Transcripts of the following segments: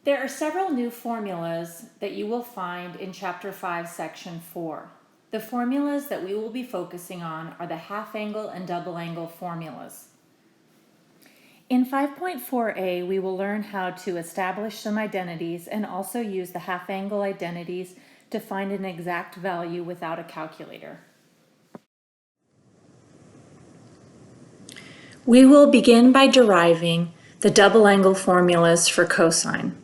There are several new formulas that you will find in Chapter 5, Section 4. The formulas that we will be focusing on are the half angle and double angle formulas. In 5.4a, we will learn how to establish some identities and also use the half angle identities to find an exact value without a calculator. We will begin by deriving the double angle formulas for cosine.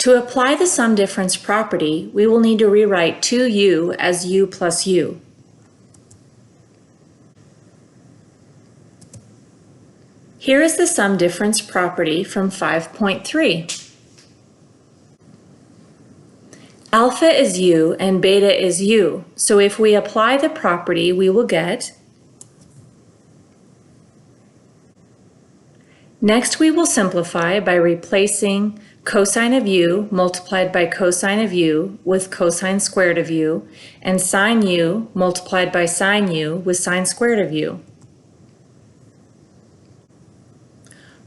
To apply the sum difference property, we will need to rewrite 2u as u plus u. Here is the sum difference property from 5.3. Alpha is u and beta is u, so if we apply the property, we will get. Next, we will simplify by replacing cosine of u multiplied by cosine of u with cosine squared of u, and sine u multiplied by sine u with sine squared of u.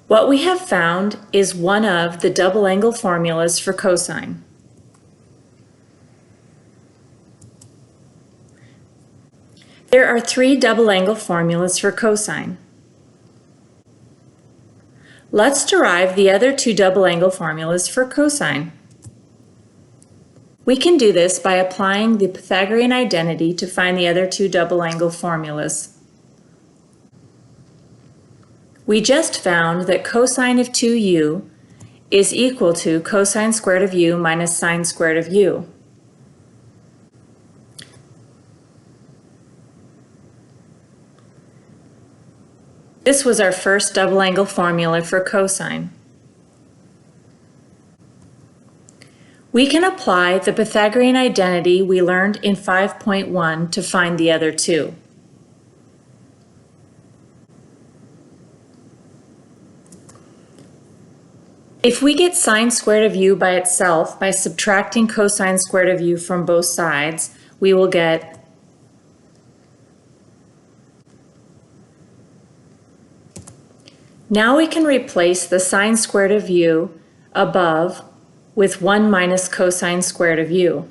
What we have found is one of the double angle formulas for cosine. There are three double angle formulas for cosine. Let's derive the other two double angle formulas for cosine. We can do this by applying the Pythagorean identity to find the other two double angle formulas. We just found that cosine of 2u is equal to cosine squared of u minus sine squared of u. This was our first double angle formula for cosine. We can apply the Pythagorean identity we learned in 5.1 to find the other two. If we get sine squared of u by itself by subtracting cosine squared of u from both sides, we will get Now we can replace the sine squared of u above with 1 minus cosine squared of u.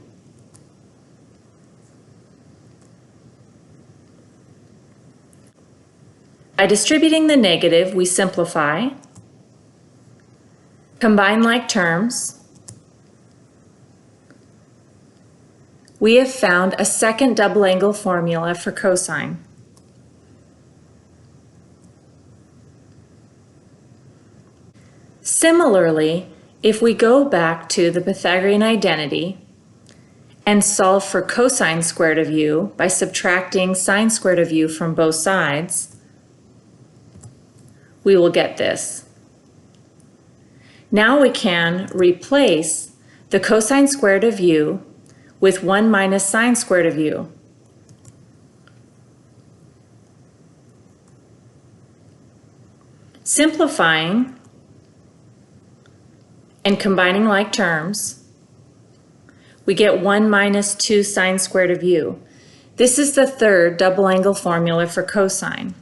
By distributing the negative, we simplify, combine like terms. We have found a second double angle formula for cosine. Similarly, if we go back to the Pythagorean identity and solve for cosine squared of u by subtracting sine squared of u from both sides, we will get this. Now we can replace the cosine squared of u with 1 minus sine squared of u. Simplifying and combining like terms, we get 1 minus 2 sine squared of u. This is the third double angle formula for cosine.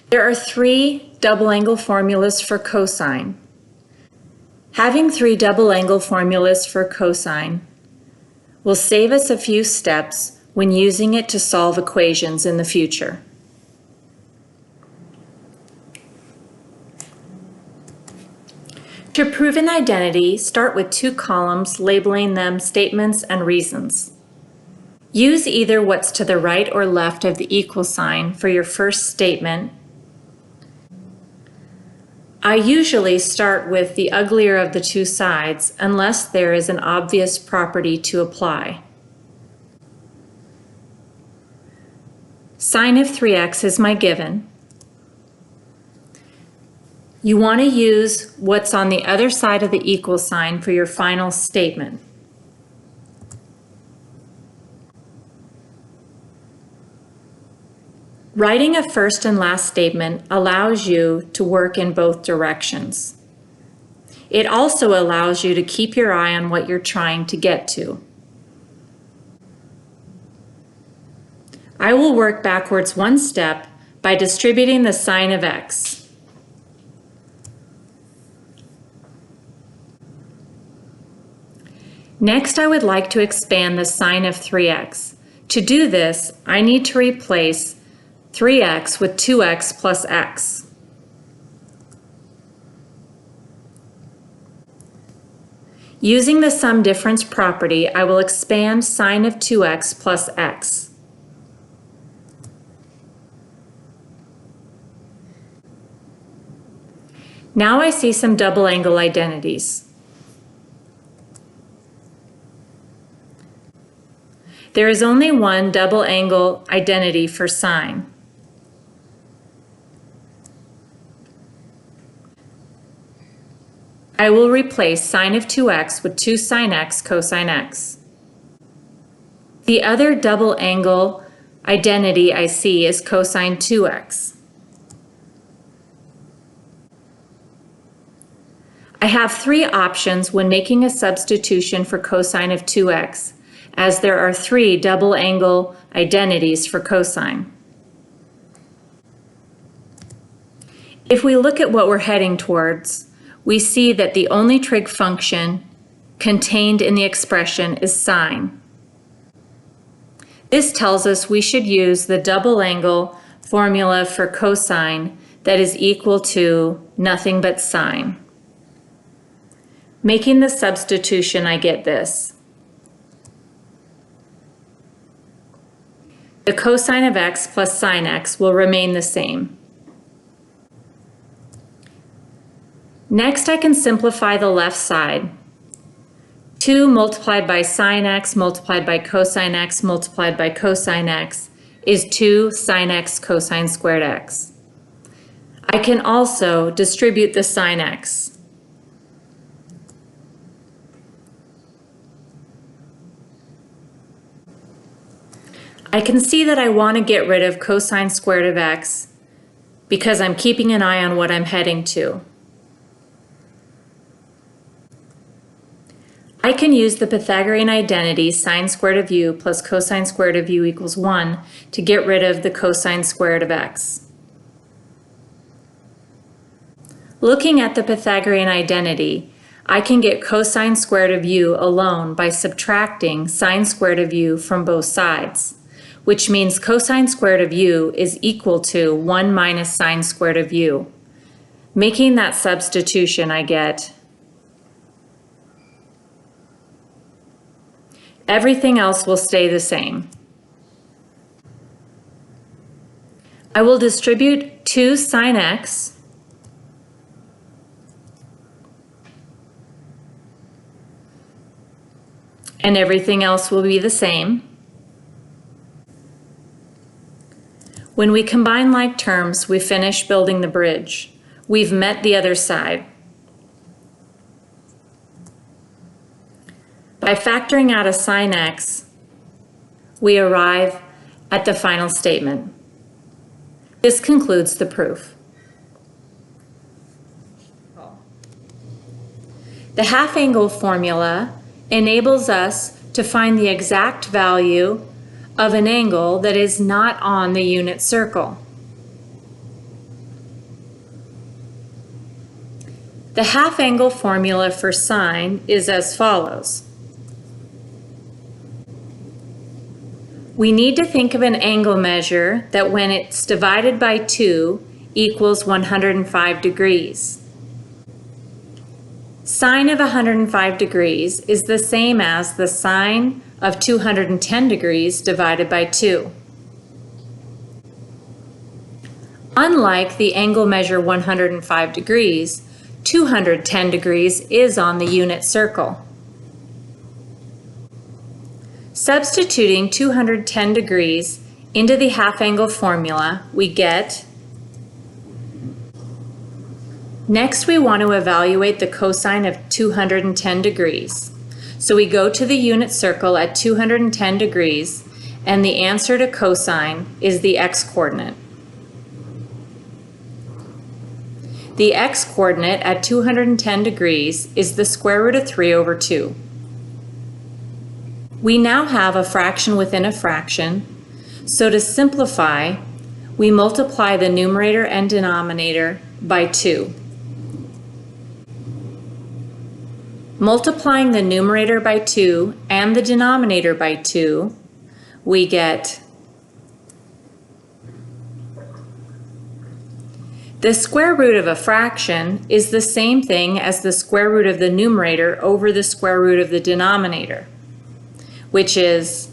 There are three double angle formulas for cosine. Having three double angle formulas for cosine will save us a few steps when using it to solve equations in the future. To prove an identity, start with two columns labeling them statements and reasons. Use either what's to the right or left of the equal sign for your first statement. I usually start with the uglier of the two sides unless there is an obvious property to apply. Sine of 3x is my given. You want to use what's on the other side of the equal sign for your final statement. Writing a first and last statement allows you to work in both directions. It also allows you to keep your eye on what you're trying to get to. I will work backwards one step by distributing the sine of x. Next, I would like to expand the sine of 3x. To do this, I need to replace 3x with 2x plus x. Using the sum difference property, I will expand sine of 2x plus x. Now I see some double angle identities. There is only one double angle identity for sine. I will replace sine of 2x with 2 sine x cosine x. The other double angle identity I see is cosine 2x. I have three options when making a substitution for cosine of 2x, as there are three double angle identities for cosine. If we look at what we're heading towards, we see that the only trig function contained in the expression is sine. This tells us we should use the double angle formula for cosine that is equal to nothing but sine. Making the substitution, I get this. The cosine of x plus sine x will remain the same. Next, I can simplify the left side. 2 multiplied by sine x multiplied by cosine x multiplied by cosine x is 2 sine x cosine squared x. I can also distribute the sine x. I can see that I want to get rid of cosine squared of x because I'm keeping an eye on what I'm heading to. I can use the Pythagorean identity sine squared of u plus cosine squared of u equals 1 to get rid of the cosine squared of x. Looking at the Pythagorean identity, I can get cosine squared of u alone by subtracting sine squared of u from both sides, which means cosine squared of u is equal to 1 minus sine squared of u. Making that substitution, I get everything else will stay the same. I will distribute 2 sine x and everything else will be the same. When we combine like terms, we finish building the bridge. We've met the other side. By factoring out a sine x, we arrive at the final statement. This concludes the proof. The half-angle formula enables us to find the exact value of an angle that is not on the unit circle. The half-angle formula for sine is as follows. We need to think of an angle measure that when it's divided by 2 equals 105 degrees. Sine of 105 degrees is the same as the sine of 210 degrees divided by 2. Unlike the angle measure 105 degrees, 210 degrees is on the unit circle. Substituting 210 degrees into the half-angle formula, we get. Next, we want to evaluate the cosine of 210 degrees. So we go to the unit circle at 210 degrees, and the answer to cosine is the x-coordinate. The x-coordinate at 210 degrees is the square root of 3 over 2. We now have a fraction within a fraction, so to simplify, we multiply the numerator and denominator by 2. Multiplying the numerator by 2 and the denominator by 2, we get the square root of a fraction is the same thing as the square root of the numerator over the square root of the denominator, which is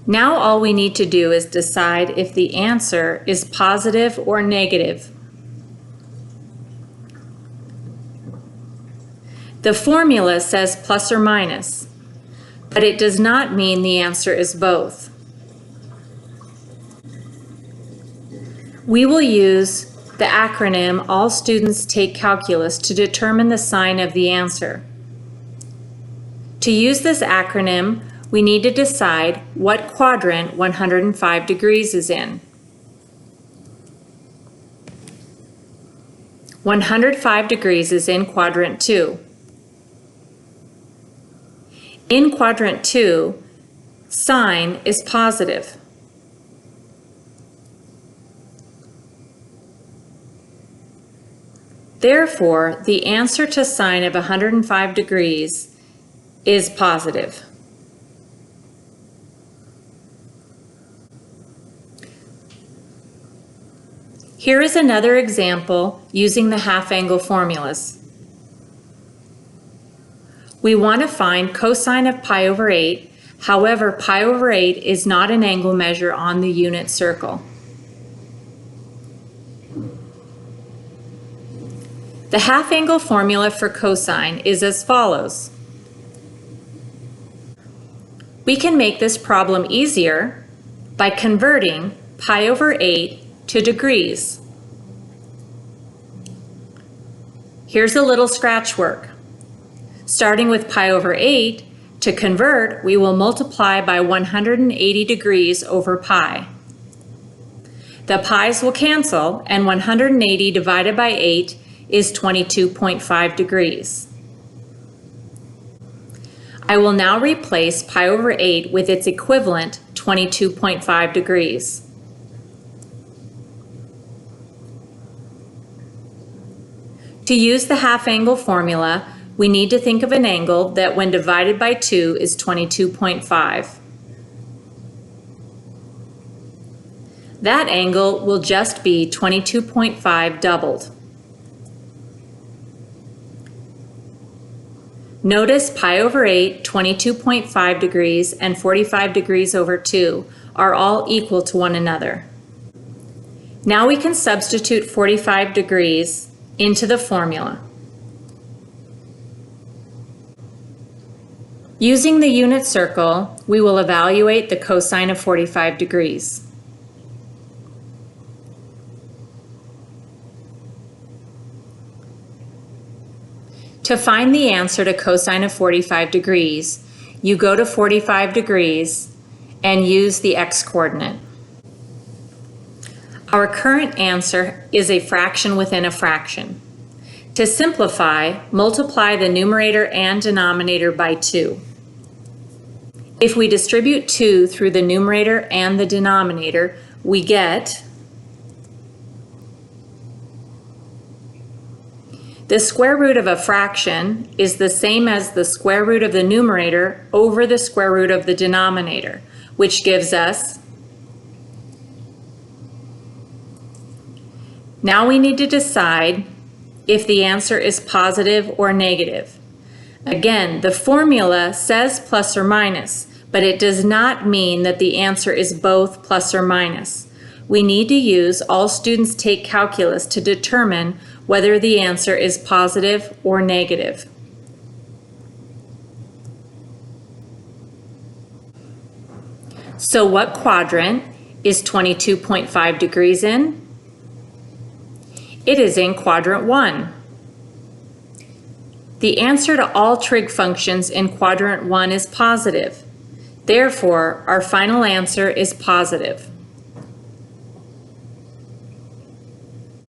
now all we need to do is decide if the answer is positive or negative. The formula says plus or minus, but it does not mean the answer is both. We will use the acronym All Students Take Calculus to determine the sign of the answer. To use this acronym, we need to decide what quadrant 105 degrees is in. 105 degrees is in quadrant 2. In quadrant 2, sign is positive. Therefore, the answer to sine of 105 degrees is positive. Here is another example using the half-angle formulas. We want to find cosine of pi over 8. However, pi over 8 is not an angle measure on the unit circle. The half-angle formula for cosine is as follows. We can make this problem easier by converting pi over 8 to degrees. Here's a little scratch work. Starting with pi over 8, to convert, we will multiply by 180 degrees over pi. The pi's will cancel, and 180 divided by 8 is 22.5 degrees. I will now replace pi over 8 with its equivalent, 22.5 degrees. To use the half-angle formula, we need to think of an angle that when divided by 2 is 22.5. That angle will just be 22.5 doubled. Notice pi over 8, 22.5 degrees, and 45 degrees over 2 are all equal to one another. Now we can substitute 45 degrees into the formula. Using the unit circle, we will evaluate the cosine of 45 degrees. To find the answer to cosine of 45 degrees, you go to 45 degrees and use the x-coordinate. Our current answer is a fraction within a fraction. To simplify, multiply the numerator and denominator by 2. If we distribute 2 through the numerator and the denominator, we get the square root of a fraction is the same as the square root of the numerator over the square root of the denominator, which gives us. Now we need to decide if the answer is positive or negative. Again, the formula says plus or minus, but it does not mean that the answer is both plus or minus. We need to use All Students Take Calculus to determine whether the answer is positive or negative. So what quadrant is 22.5 degrees in? It is in quadrant 1. The answer to all trig functions in quadrant 1 is positive. Therefore, our final answer is positive.